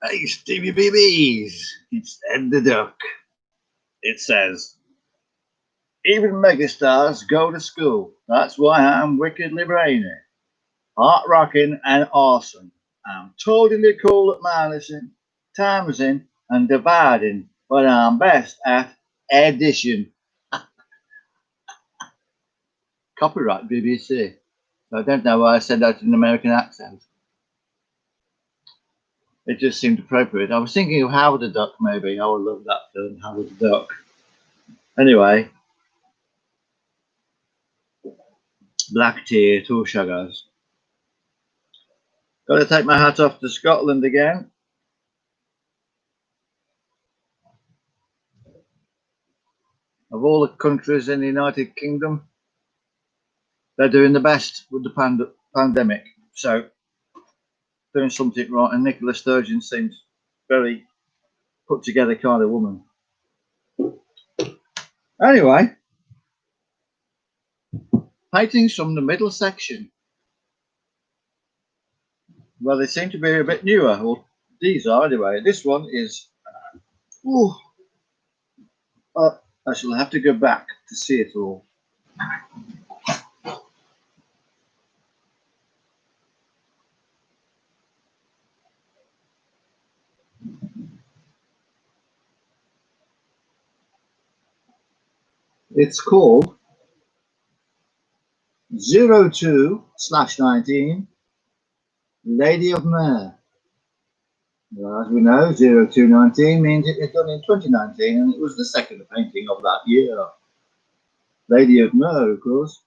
Hey, Stevie BBs, it's Ed the Duck. It says, even megastars go to school. That's why I'm wickedly brainy, heart rocking and awesome. I'm totally cool at minusing, timesing, and dividing, but I'm best at addition. Copyright BBC. I don't know why I said that in an American accent. It just seemed appropriate. I was thinking of Howard the Duck, maybe. I would love that film, Howard the Duck. Anyway, black tea, two sugars. Got to take my hat off to Scotland again. Of all the countries in the United Kingdom, they're doing the best with the pandemic. So, doing something right. And Nicola Sturgeon seems very put together kind of woman. Anyway, paintings from the middle section. Well, they seem to be a bit newer. Well, these are anyway. This one is. I shall have to go back to see it all. It's called 02/19 Lady of Mare. Well, as we know, 02/19 means it was done in 2019 and it was the second painting of that year. Lady of Mare, of course,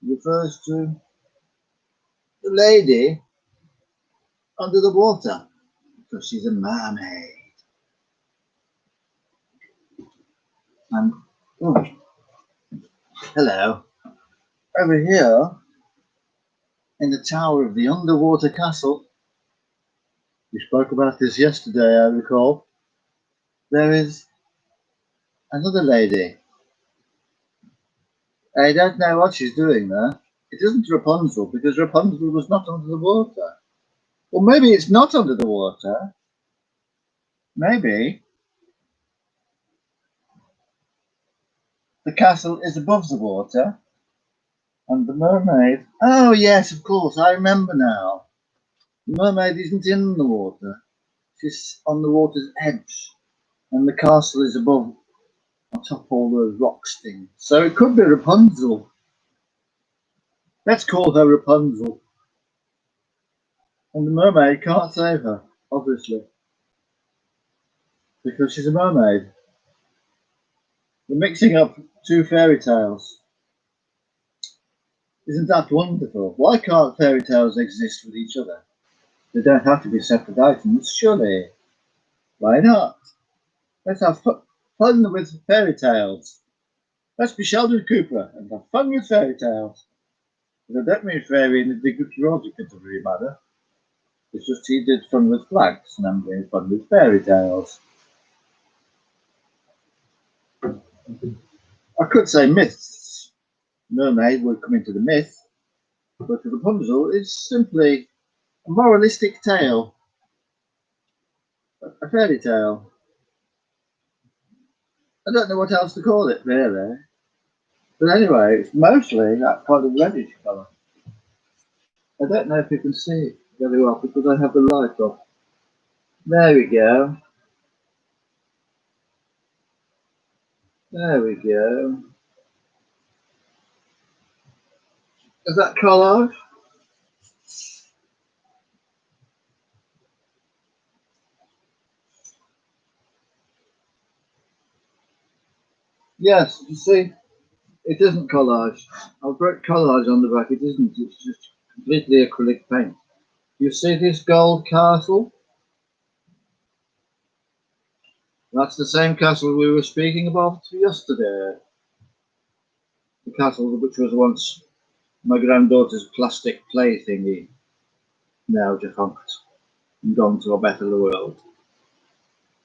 refers to the lady under the water because she's a mermaid. And hello, over here in the tower of the underwater castle, we spoke about this yesterday, I recall, there is another lady. I don't know what she's doing there. It isn't Rapunzel because Rapunzel was not under the water. Or maybe it's not under the water. Maybe the castle is above the water and the mermaid. Oh, yes, of course, I remember now. The mermaid isn't in the water, she's on the water's edge, and the castle is above, on top of all those rocks things. So it could be Rapunzel. Let's call her Rapunzel. And the mermaid can't save her, obviously, because she's a mermaid. We're mixing up two fairy tales. Isn't that wonderful? Why can't fairy tales exist with each other? They don't have to be separate items, surely. Why not? Let's have fun with fairy tales. Let's be Sheldon Cooper and have fun with fairy tales. But I don't mean fairy in the derogatory category matter. It's just he did fun with flags and I'm doing fun with fairy tales. I could say myths. Mermaid would come into the myth, but Rapunzel is simply a moralistic tale, a fairy tale. I don't know what else to call it, really. But anyway, it's mostly that kind of reddish colour. I don't know if you can see it very well because I have the light off. There we go. There we go. Is that collage? Yes, you see, it isn't collage. I've got collage on the back, it isn't, it's just completely acrylic paint. You see this gold castle? That's the same castle we were speaking about yesterday. The castle which was once my granddaughter's plastic play thingy, now defunct and gone to a better world.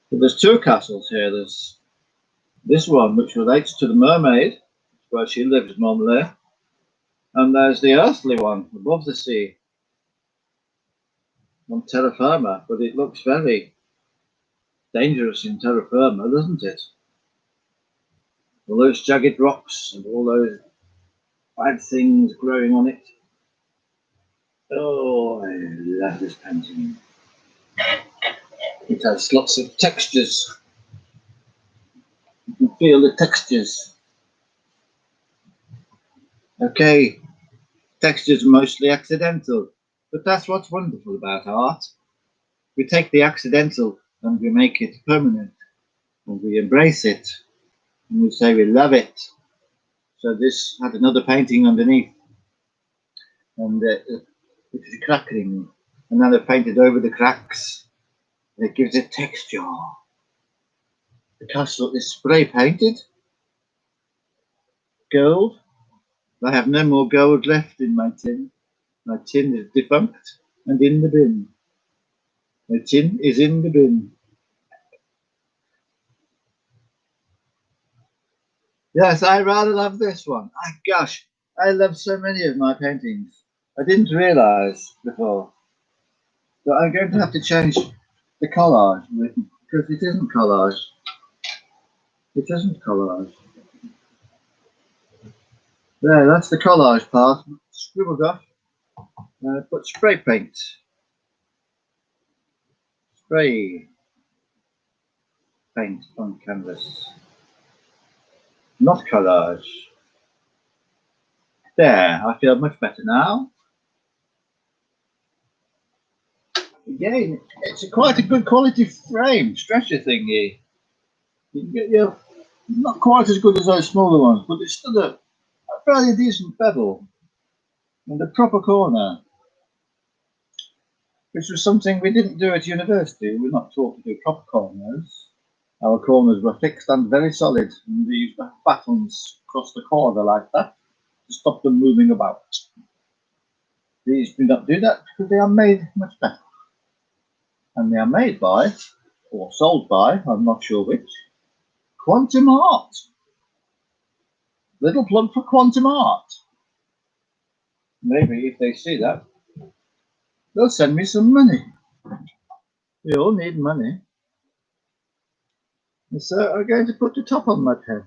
But there's two castles here. There's this one which relates to the mermaid, where she lives normally, and there's the earthly one above the sea. on terra firma, but it looks very dangerous in terra firma, doesn't it? All those jagged rocks and all those bad things growing on it. Oh, I love this painting. It has lots of textures. You can feel the textures. Okay, textures are mostly accidental, but that's what's wonderful about art. We take the accidental and we make it permanent, and we embrace it, and we say we love it. So this had another painting underneath, and it's crackling, and then I painted over the cracks, and it gives it texture. The castle is spray painted gold. I have no more gold left in my tin. My tin is defunct and in the bin. My tin is in the bin. Yes, I rather love this one. Gosh, I love so many of my paintings. I didn't realise before. So I'm going to have to change the collage because it isn't collage. It isn't collage. There, that's the collage part. Scribbled off. Put spray paint. Spray paint on canvas. Not collage. There, I feel much better now. Again, it's quite a good quality frame, stretcher thingy. You can get your, not quite as good as those smaller ones, but it's still a fairly decent bevel and a proper corner, which was something we didn't do at university. We were not taught to do proper corners. Our corners were fixed and very solid, and we used to have battens across the corner like that to stop them moving about. These do not do that because they are made much better. And they are made by, or sold by, I'm not sure which, Quantum Art. Little plug for Quantum Art. Maybe if they see that, they'll send me some money. We all need money. And so I'm going to put the top on my pen.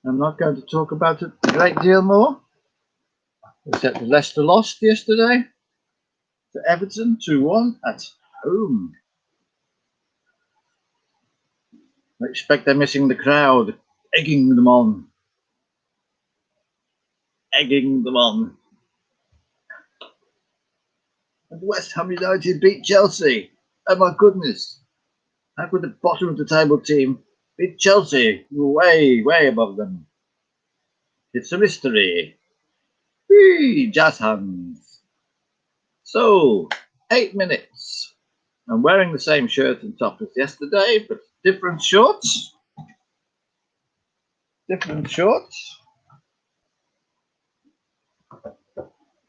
I'm not going to talk about it a great deal more, except Leicester lost yesterday to Everton 2-1 at home. I expect they're missing the crowd, egging them on. Egging them on. And West Ham United beat Chelsea. Oh my goodness. How could the bottom of the table team beat Chelsea? Way, way above them. It's a mystery. Whee, jazz hands. So, 8 minutes. I'm wearing the same shirt and top as yesterday, but different shorts. Different shorts.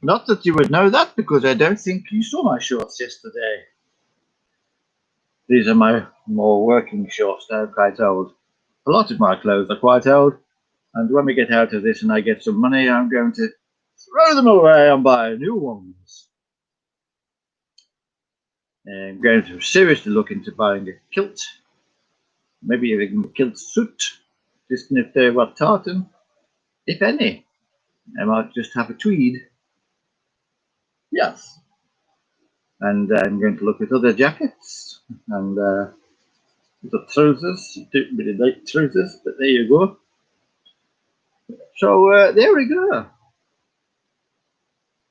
Not that you would know that, because I don't think you saw my shorts yesterday. These are my more working shorts. They're quite old. A lot of my clothes are quite old. And when we get out of this and I get some money, I'm going to throw them away and buy new ones. I'm going to seriously look into buying a kilt. Maybe even a kilt suit. Just if they were tartan, if any. I might just have a tweed. Yes. And I'm going to look at other jackets and the trousers. Don't really like trousers, but there you go. So there we go.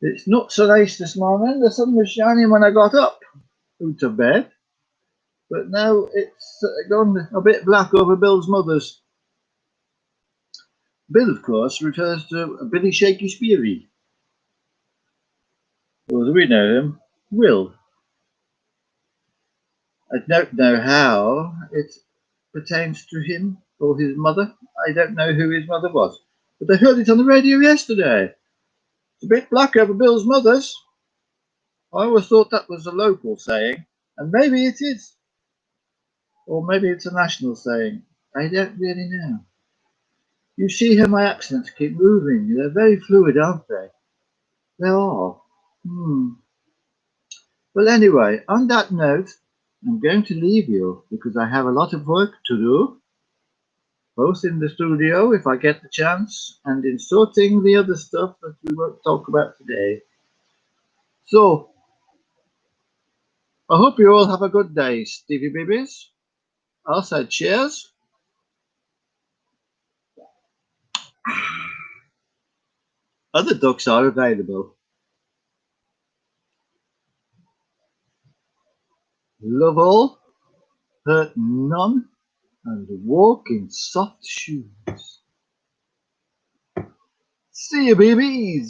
It's not so nice this morning. The sun was shining when I got up out of bed, but now it's gone a bit black over Bill's mother's. Bill, of course, refers to Billy Shaky Speary. Or as we know him, Will. I don't know how it pertains to him or his mother. I don't know who his mother was, but I heard it on the radio yesterday. It's a bit black over Bill's mother's. I always thought that was a local saying, and maybe it is. Or maybe it's a national saying. I don't really know. You see how my accents keep moving. They're very fluid, aren't they? They are. Well, anyway, on that note, I'm going to leave you because I have a lot of work to do, both in the studio if I get the chance and in sorting the other stuff that we won't talk about today. So, I hope you all have a good day, Stevie Babies. I'll say cheers. Other ducks are available. Love all, hurt none, and walk in soft shoes. See you, babies.